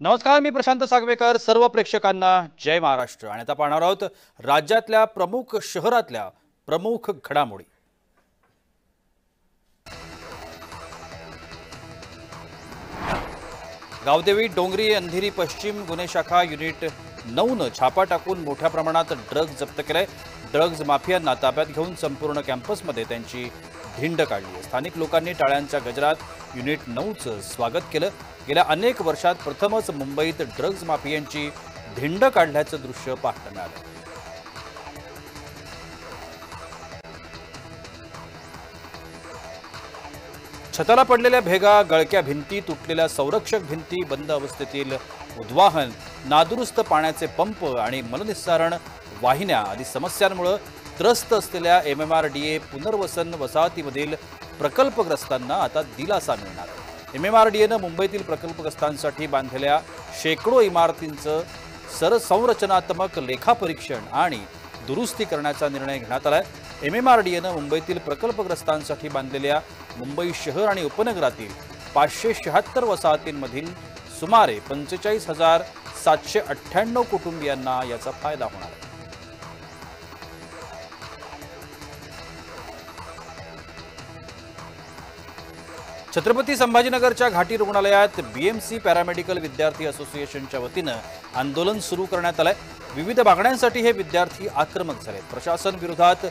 नमस्कार, मी प्रशांत सागवेकर. सर्व प्रेक्षकांना जय महाराष्ट्र. आणि आता पाहणार आहोत राज्यातल्या प्रमुख शहरातल्या प्रमुख घडामोडी. गावदेवी डोंगरी अंधेरी पश्चिम गुन्हे शाखा युनिट 9 छापा टाकून मोठ्या प्रमाणात ड्रग्ज जप्त केलाय. ड्रग्ज माफियांना ताब्यात घेऊन संपूर्ण कॅम्पसमध्ये त्यांची धिंड काढली. स्थानिक लोकांनी टाळ्यांच्या गजरात युनिट 9चं स्वागत केलं. गेल्या अनेक वर्षात प्रथमच मुंबईत ड्रग्ज माफियांची धिंड काढल्याचं दृश्य पाहायला मिळालं. छताला पडलेल्या भेगा, गळक्या भिंती, तुटलेल्या संरक्षक भिंती, बंद अवस्थेतील उद्वाहन, नादुरुस्त पाण्याचे पंप आणि मलनिस्सारण वाहिन्या आदी समस्यांमुळे त्रस्त असलेल्या MMRDA पुनर्वसन वसाहतीमधील प्रकल्पग्रस्तांना आता दिलासा मिळणार आहे. MMRDAनं मुंबईतील प्रकल्पग्रस्तांसाठी बांधलेल्या शेकडो इमारतींचं सरसंरचनात्मक लेखापरीक्षण आणि दुरुस्ती करण्याचा निर्णय घेण्यात आलाय. MMRDAनं मुंबईतील प्रकल्पग्रस्तांसाठी बांधलेल्या मुंबई शहर आणि उपनगरातील 576 वसाहतींमधील सुमारे 45,798 कुटुंबियांना याचा फायदा होणार आहे. छत्रपती संभाजीनगरच्या घाटी रुग्णालयात BMC पॅरामेडिकल विद्यार्थी असोसिएशनच्या वतीनं आंदोलन सुरू करण्यात आलंय. विविध मागण्यांसाठी हे विद्यार्थी आक्रमक झाले. प्रशासन विरोधात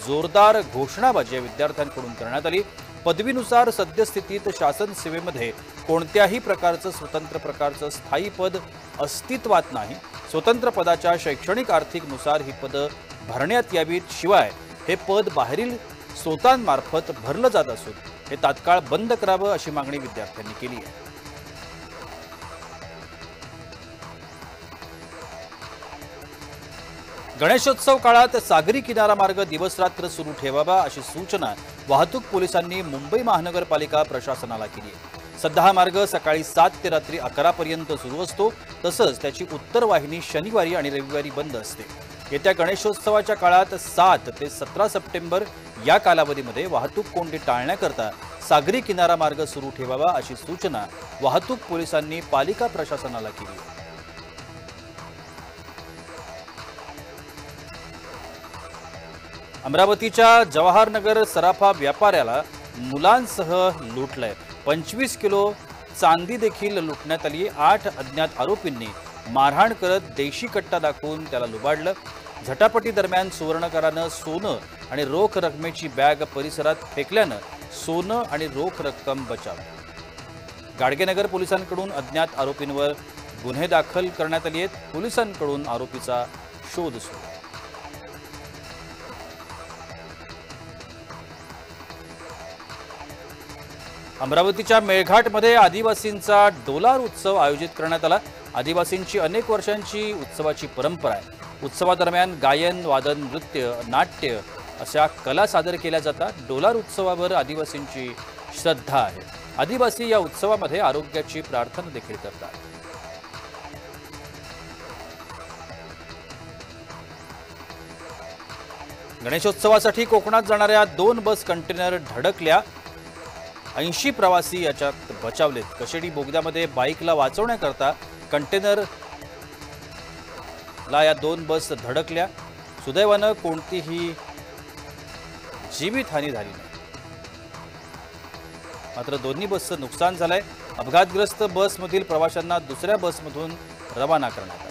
जोरदार घोषणाबाजी या विद्यार्थ्यांकडून करण्यात आली. पदवीनुसार सद्यस्थितीत शासन सेवेमध्ये कोणत्याही प्रकारचं स्वतंत्र प्रकारचं स्थायी पद अस्तित्वात नाही. स्वतंत्र पदाच्या शैक्षणिक आर्थिक नुसार ही पदं भरण्यात यावीत. शिवाय हे पद बाहेरील स्रोतांमार्फत भरलं जात असून हे तात्काळ बंद करावं अशी मागणी विद्यार्थ्यांनी केली आहे. गणेशोत्सव काळात सागरी किनारा मार्ग दिवसरात्र सुरू ठेवावा अशी सूचना वाहतूक पोलिसांनी मुंबई महानगरपालिका प्रशासनाला केली आहे. सध्या हा मार्ग सकाळी 7 ते रात्री 11 पर्यंत सुरू असतो. तसंच त्याची उत्तर वाहिनी शनिवारी आणि रविवारी बंद असते. येत्या गणेशोत्सवाच्या काळात 7 ते 17 सप्टेंबर या कालावधीमध्ये वाहतूक कोंडी टाळण्याकरता सागरी किनारा मार्ग सुरू ठेवावा अशी सूचना वाहतूक पोलिसांनी पालिका प्रशासनाला केली आहे. अमरावतीच्या जवाहरनगर सराफा व्यापाऱ्याला मुलांसह लुटलंय. 25 किलो चांदी देखील लुटण्यात आली. 8 अज्ञात आरोपींनी मारहाण करत देशी कट्टा दाखवून त्याला लुबाडलं. झटापटी दरम्यान सुवर्णकारानं सोनं आणि रोख रकमेची बॅग परिसरात फेकल्यानं सोनं आणि रोख रक्कम बचावली. गाडगेनगर पोलिसांकडून अज्ञात आरोपींवर गुन्हे दाखल करण्यात आले आहेत. पोलिसांकडून आरोपीचा शोध सुरू आहे. अमरावतीच्या मेळघाटमध्ये आदिवासींचा डोलार उत्सव आयोजित करण्यात आला. आदिवासींची अनेक वर्षांची उत्सवाची परंपरा आहे. उत्सवादरम्यान गायन, वादन, नृत्य, नाट्य अशा कला सादर केल्या जातात. डोलार उत्सवावर आदिवासींची श्रद्धा आहे. आदिवासी या उत्सवामध्ये आरोग्याची प्रार्थना देखील करतात. गणेशोत्सवासाठी कोकणात जाणाऱ्या 2 बस कंटेनर धडकल्या. 80 प्रवासी याच्यात बचावलेत. कशेडी बोगद्यामध्ये बाईकला वाचवण्याकरता कंटेनरला या 2 बस धडकल्या. सुदैवानं कोणतीही जीवितहानी झाली नाही. मात्र दोन्ही बसचं नुकसान झालंय. अपघातग्रस्त बसमधील प्रवाशांना दुसऱ्या बसमधून रवाना करण्यात आलं.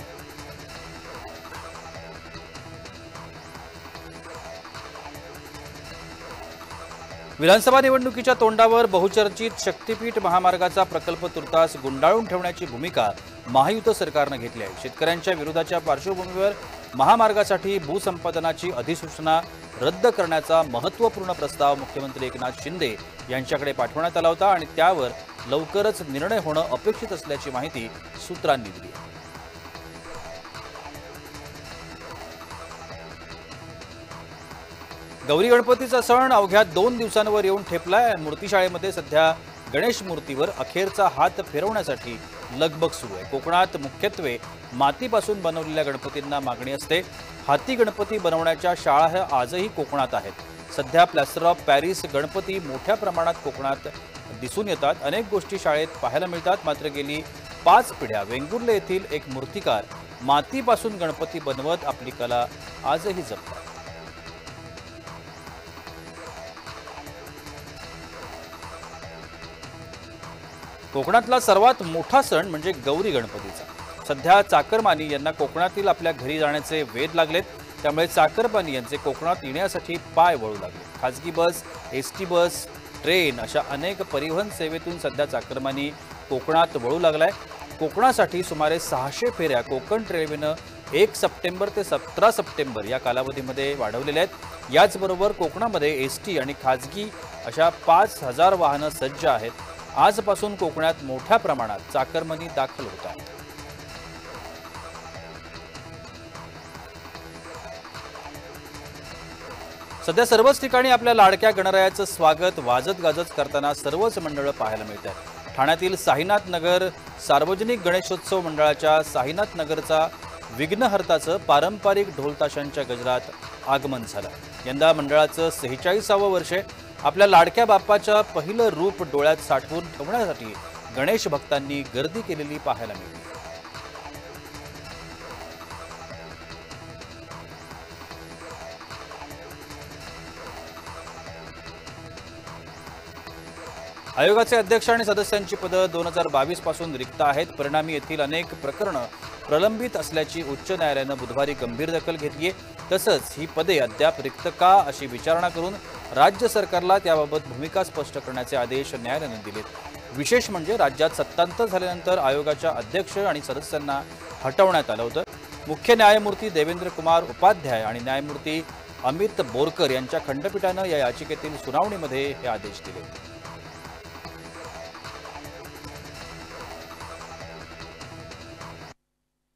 विधानसभा निवडणुकीच्या तोंडावर बहुचर्चित शक्तीपीठ महामार्गाचा प्रकल्प तुर्तास गुंडाळून ठेवण्याची भूमिका महायुत सरकारनं घेतली आहे. शेतकऱ्यांच्या विरोधाच्या पार्श्वभूमीवर महामार्गासाठी भूसंपादनाची अधिसूचना रद्द करण्याचा महत्त्वपूर्ण प्रस्ताव मुख्यमंत्री एकनाथ शिंदे यांच्याकडे पाठवण्यात आला होता आणि त्यावर लवकरच निर्णय होणं अपेक्षित असल्याची माहिती सूत्रांनी दिली आहे. गौरी गणपतीचा सण अवघ्या 2 दिवसांवर येऊन ठेपलाय. मूर्तीशाळेमध्ये सध्या गणेश मूर्तीवर अखेरचा हात फिरवण्यासाठी लगबग सुरू आहे. कोकणात मुख्यत्वे मातीपासून बनवलेल्या गणपतींना मागणी असते. हाती गणपती बनवण्याच्या शाळा आजही कोकणात आहेत. सध्या प्लॅस्टर ऑफ पॅरिस गणपती मोठ्या प्रमाणात कोकणात दिसून येतात. अनेक गोष्टी शाळेत पाहायला मिळतात. मात्र गेली 5 पिढ्या वेंगुर्ले येथील एक मूर्तिकार मातीपासून गणपती बनवत आपली कला आजही जपतात। कोकणातला सर्वात मोठा सण म्हणजे गौरी गणपतीचा। सध्या चाकरमानी यांना कोकणातील आपल्या घरी जाण्याचे वेध लागलेत, त्यामुळे चाकरमानी यांचे कोकणात येण्यासाठी पाय वळू लागले। खासगी बस, एसटी बस, ट्रेन अशा अनेक परिवहन सेवेतून सध्या चाकरमानी कोकणात वळू लागलाय। कोकणासाठी सुमारे 600 फेऱ्या कोकण रेल्वेनं 1 सप्टेंबर ते 17 सप्टेंबर या कालावधीमध्ये वाढवलेल्या आहेत। याचबरोबर कोकणामध्ये एसटी आणि खासगी अशा 5000 वाहनं सज्ज आहेत। आजपासून कोकणात मोठ्या प्रमाणात चाकरमानी दाखल होत आहेत। सध्या सर्वच ठिकाणी आपल्या लाडक्या गणरायाचं स्वागत वाजत गाजत करताना सर्वच मंडळं पाहायला मिळतात। ठाण्यातील साईनाथ नगर सार्वजनिक गणेशोत्सव मंडळाच्या साईनाथ नगरचा विघ्नहर्ताचं पारंपरिक ढोलताशांच्या गजरात आगमन झालं। यंदा मंडळाचं 46वं वर्ष आहे। आपल्या लाडक्या बाप्पाचं पहिलं रूप डोळ्यात साठवून ठेवण्यासाठी गणेश भक्तांनी गर्दी केलेली पाहायला मिळाली। आयोगाचे अध्यक्ष आणि सदस्यांची पदं 2022 पासून रिक्त आहेत। परिणामी येथील अनेक प्रकरणं प्रलंबित असल्याची उच्च न्यायालयानं बुधवारी गंभीर दखल घेतली आहे। तसंच ही पदे अद्याप रिक्त का अशी विचारणा करून राज्य सरकारला त्याबाबत भूमिका स्पष्ट करण्याचे आदेश न्यायालयानं दिलेत। विशेष म्हणजे राज्यात सत्तांतर झाल्यानंतर आयोगाच्या अध्यक्ष आणि सदस्यांना हटवण्यात आलं होतं। मुख्य न्यायमूर्ती देवेंद्र कुमार उपाध्याय आणि न्यायमूर्ती अमित बोरकर यांच्या खंडपीठानं या याचिकेतील सुनावणीमध्ये हे आदेश दिले।